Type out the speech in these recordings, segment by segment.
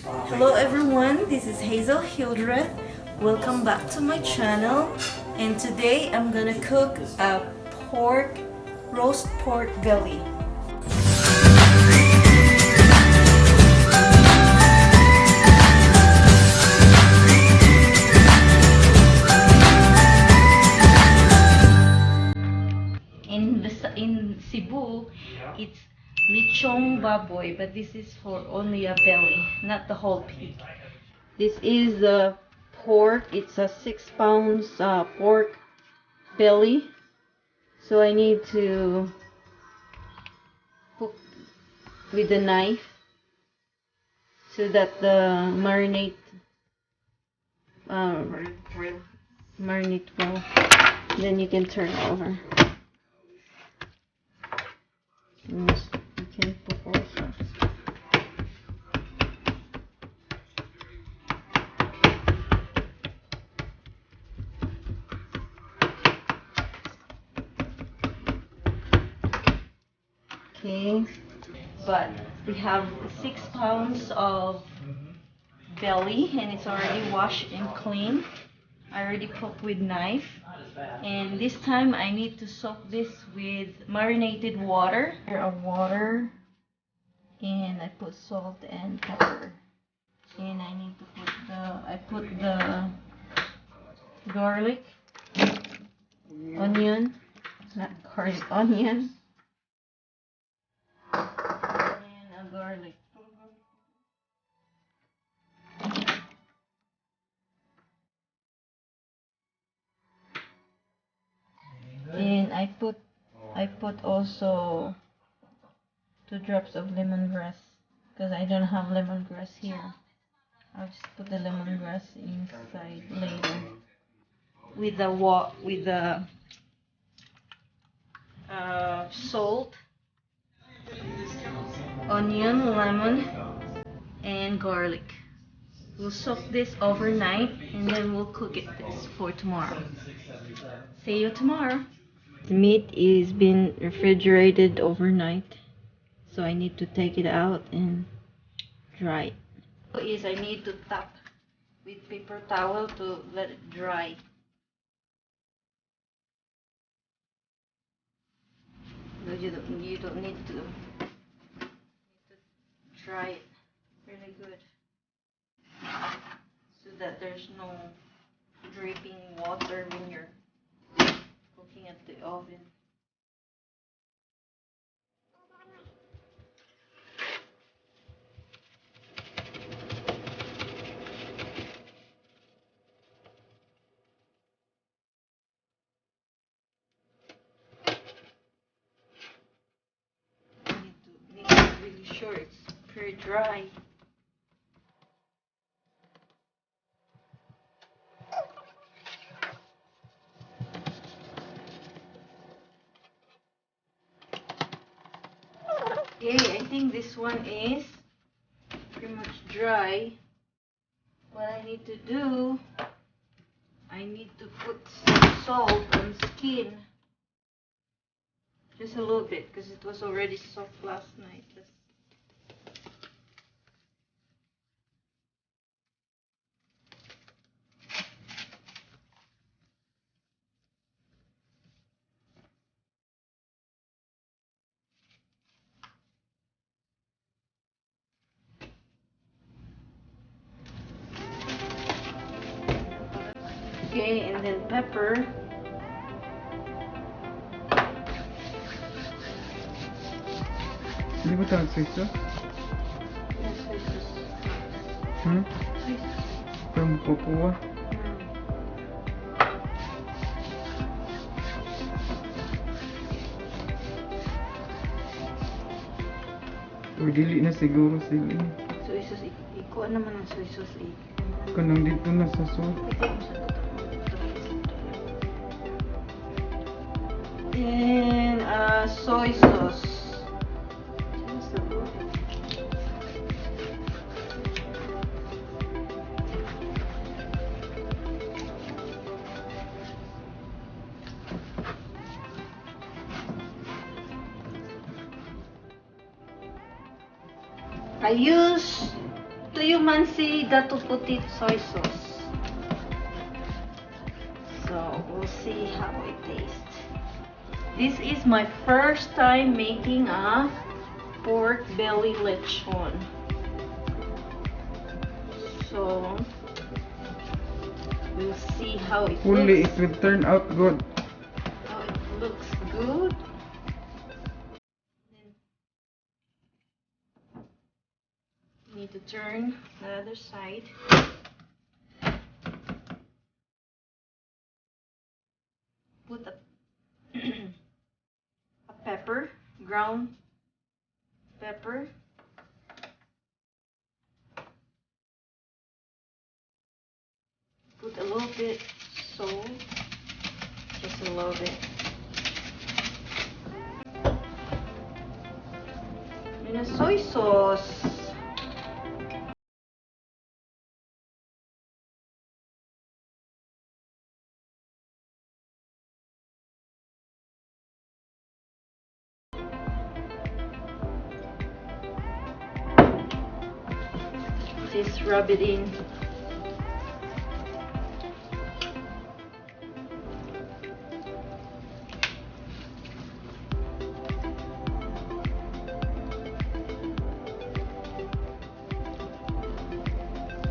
Hello everyone, this is Hazel Hildreth. Welcome back to my channel, and today I'm gonna cook a roast pork belly. In Cebu, it's Lechon baboy, but this is for only a belly, not the whole pig. This is the pork. It's a 6 pounds pork belly. So I need to cook with the knife so that the marinate marinate well. Then you can turn over. And you can put also. Okay, but we have 6 pounds of belly and it's already washed and clean. I already cooked with knife, and this time I need to soak this with marinated water. Here of water, and I put salt and pepper, and I need to put the garlic, onion, not garlic, onion, and a garlic. And I put also 2 drops of lemongrass because I don't have lemongrass here. I'll just put the lemongrass inside later with the salt, onion, lemon, and garlic. We'll soak this overnight and then we'll cook this for tomorrow. See you tomorrow. The meat is been refrigerated overnight, so I need to take it out and dry it. I need to tap with paper towel to let it dry. You don't need to dry it really good so that there's no dripping water when you're cooking at the oven. Make it really sure it's pretty dry. Okay, I think this one is pretty much dry. What I need to do, I need to put some salt on the skin. Just a little bit because it was already soft last night. Okay, and then pepper. Hindi ba tawag soy sauce? Yes, soy sauce. Soy sauce. From cocoa? Uy, dili na siguro sila. Soy sauce. Ikuha naman ang soy sauce. Kanang dito na sa sauce. And soy sauce. I use Ito yung mansi dato puti soy sauce. So, we'll see how it tastes. This is my first time making a pork belly lechon. So, we'll see how it Hopefully looks. it will turn out good. How it looks good. Need to turn the other side. Put a, a pepper, ground pepper. Put a little bit salt, just a little bit. And a soy sauce. Just rub it in.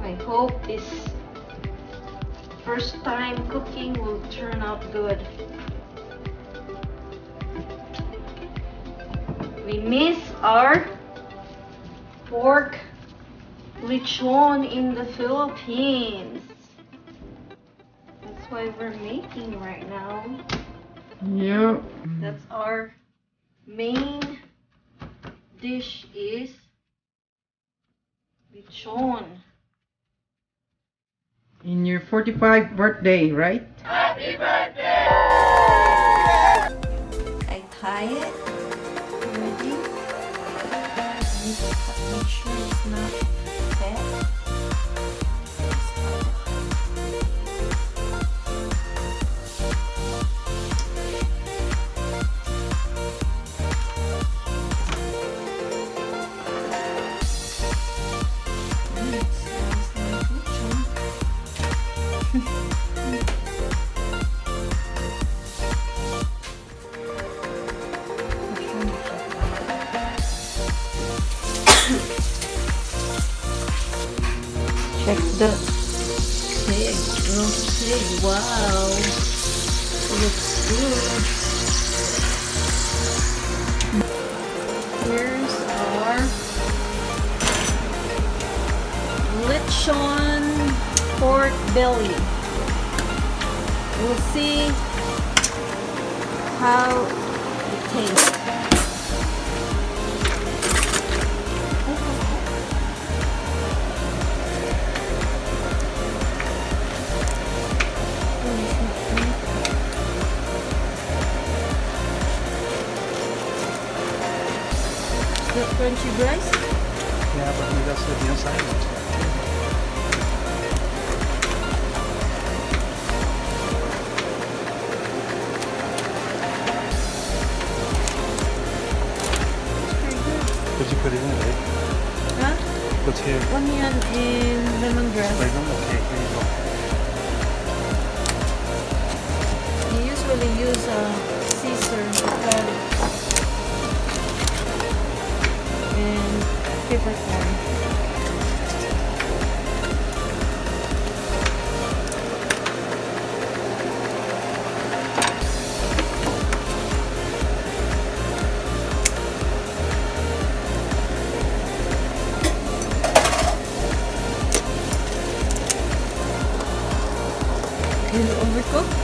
I hope this first time cooking will turn out good. We miss our pork lechon in the Philippines. That's why we're making right now. Yeah. That's our main dish is lechon. In your 45th birthday, right? I tie it already. Make sure it's not fat. Check the pig. Oh, pig. Wow. Looks good. Here's our lechon pork belly. We'll see how it tastes. The crunchy rice? Yeah, but that's the inside. Did you put it in it? Huh? What's here? Onion and lemongrass. Lemon? Okay, here you go. You usually use a Caesar garlic and peppercorn. Is it overcooked?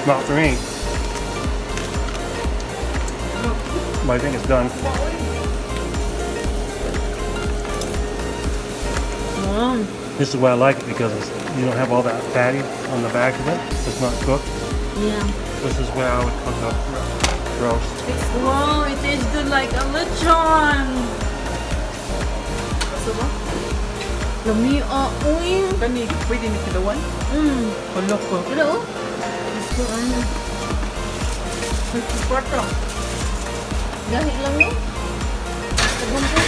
Not for me. But I think it's done. This is why I like it, because it's, you don't have all that fatty on the back of it. It's not cooked. Yeah. This is where I would cook up roast. Wow, it tastes good like a lechon. Lami, uy. Kani, pwede ni kilawan? Hala ko. Hello? Gusto ano? Nagpapata. Gahi lang mo? Sabon ko?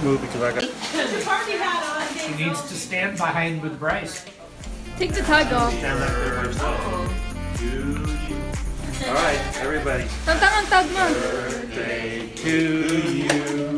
move because I got. She needs to stand behind with Bryce. Take the tag off. Stand like there by yourself. All right, everybody. Tantang ang tag mo. Birthday to you.